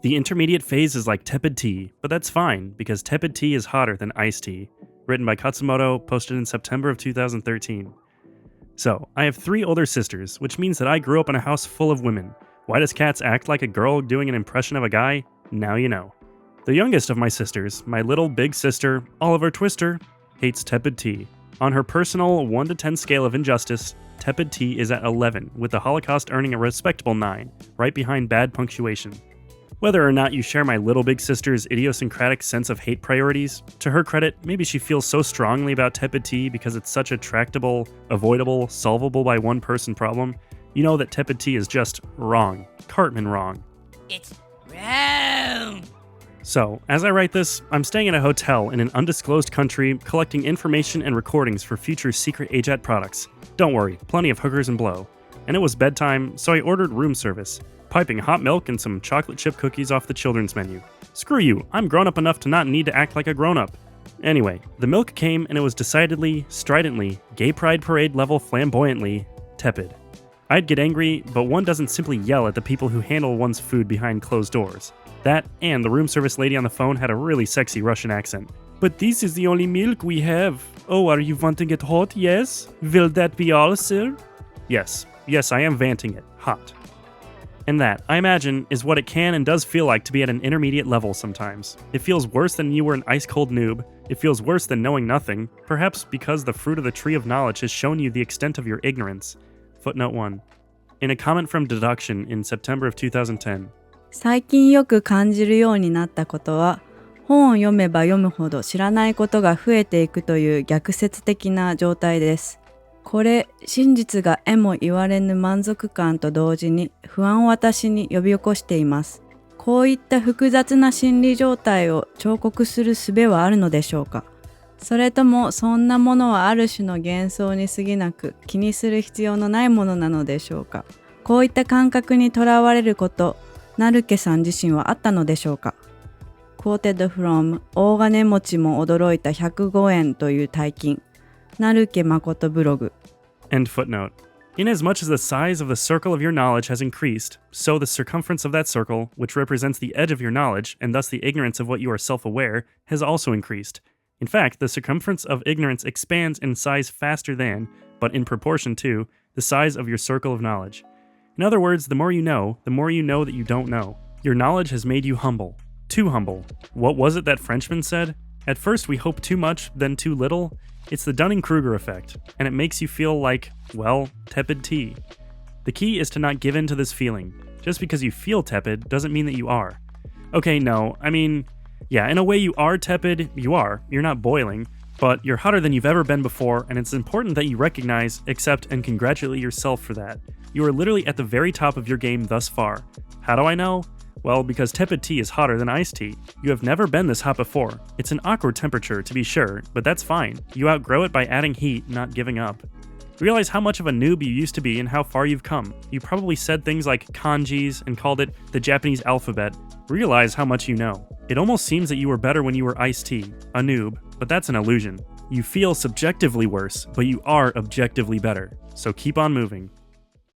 The intermediate phase is like tepid tea, but that's fine, because tepid tea is hotter than iced tea. Written by Khatzumoto, posted in September of 2013. So, I have 3 older sisters, which means that I grew up in a house full of women. Why does Cats act like a girl doing an impression of a guy? Now you know. The youngest of my sisters, my little big sister, Oliver Twister, hates tepid tea. On her personal 1 to 10 scale of injustice, tepid tea is at 11, with the Holocaust earning a respectable 9, right behind bad punctuation. Whether or not you share my little big sister's idiosyncratic sense of hate priorities, to her credit, maybe she feels so strongly about tepid tea because it's such a tractable, avoidable, solvable by one person problem, you know that tepid tea is just wrong. Cartman wrong. It's wrong! So, as I write this, I'm staying in a hotel in an undisclosed country collecting information and recordings for future secret AJATT products. Don't worry, plenty of hookers and blow. And it was bedtime, so I ordered room service, piping hot milk and some chocolate chip cookies off the children's menu. Screw you, I'm grown up enough to not need to act like a grown up. Anyway, the milk came and it was decidedly, stridently, gay pride parade level flamboyantly, tepid. I'd get angry, but one doesn't simply yell at the people who handle one's food behind closed doors. That, and the room service lady on the phone had a really sexy Russian accent. But this is the only milk we have. Oh, are you wanting it hot, yes? Will that be all, sir? Yes, I am vanting it, hot. And that, I imagine, is what it can and does feel like to be at an intermediate level sometimes. It feels worse than you were an ice-cold noob. It feels worse than knowing nothing, perhaps because the fruit of the tree of knowledge has shown you the extent of your ignorance. Footnote 1. In a comment from Deduction in September of 2010. 最近よく感じるようになったことは、本を読めば読むほど知らないことが増えていくという逆説的な状態です。これ、真実が得も言われぬ満足感と同時に不安を私に呼び起こしています。こういった複雑な心理状態を彫刻する術はあるのでしょうか？それともそんなものはある種の幻想に過ぎなく気にする必要のないものなのでしょうか？こういった感覚にとらわれること、ナルケさん自身はあったのでしょうか？ Quoted from 大金持ちも驚いた105円という大金。ナルケ誠ブログ。 End footnote. Inasmuch as the size of the circle of your knowledge has increased, so the circumference of that circle, which represents the edge of your knowledge, and thus the ignorance of what you are self-aware, has also increased. In fact, the circumference of ignorance expands in size faster than, but in proportion to, the size of your circle of knowledge. In other words, the more you know that you don't know. Your knowledge has made you humble. Too humble. What was it that Frenchman said? At first we hope too much, then too little. It's the Dunning-Kruger effect, and it makes you feel like, well, tepid tea. The key is to not give in to this feeling. Just because you feel tepid doesn't mean that you are. Okay, no, I mean, yeah, in a way you are tepid, you're not boiling, but you're hotter than you've ever been before, and it's important that you recognize, accept, and congratulate yourself for that. You are literally at the very top of your game thus far. How do I know? Well, because tepid tea is hotter than iced tea. You have never been this hot before. It's an awkward temperature, to be sure, but that's fine. You outgrow it by adding heat, not giving up. Realize how much of a noob you used to be and how far you've come. You probably said things like kanjis and called it the Japanese alphabet. Realize how much you know. It almost seems that you were better when you were iced tea, a noob, but that's an illusion. You feel subjectively worse, but you are objectively better. So keep on moving.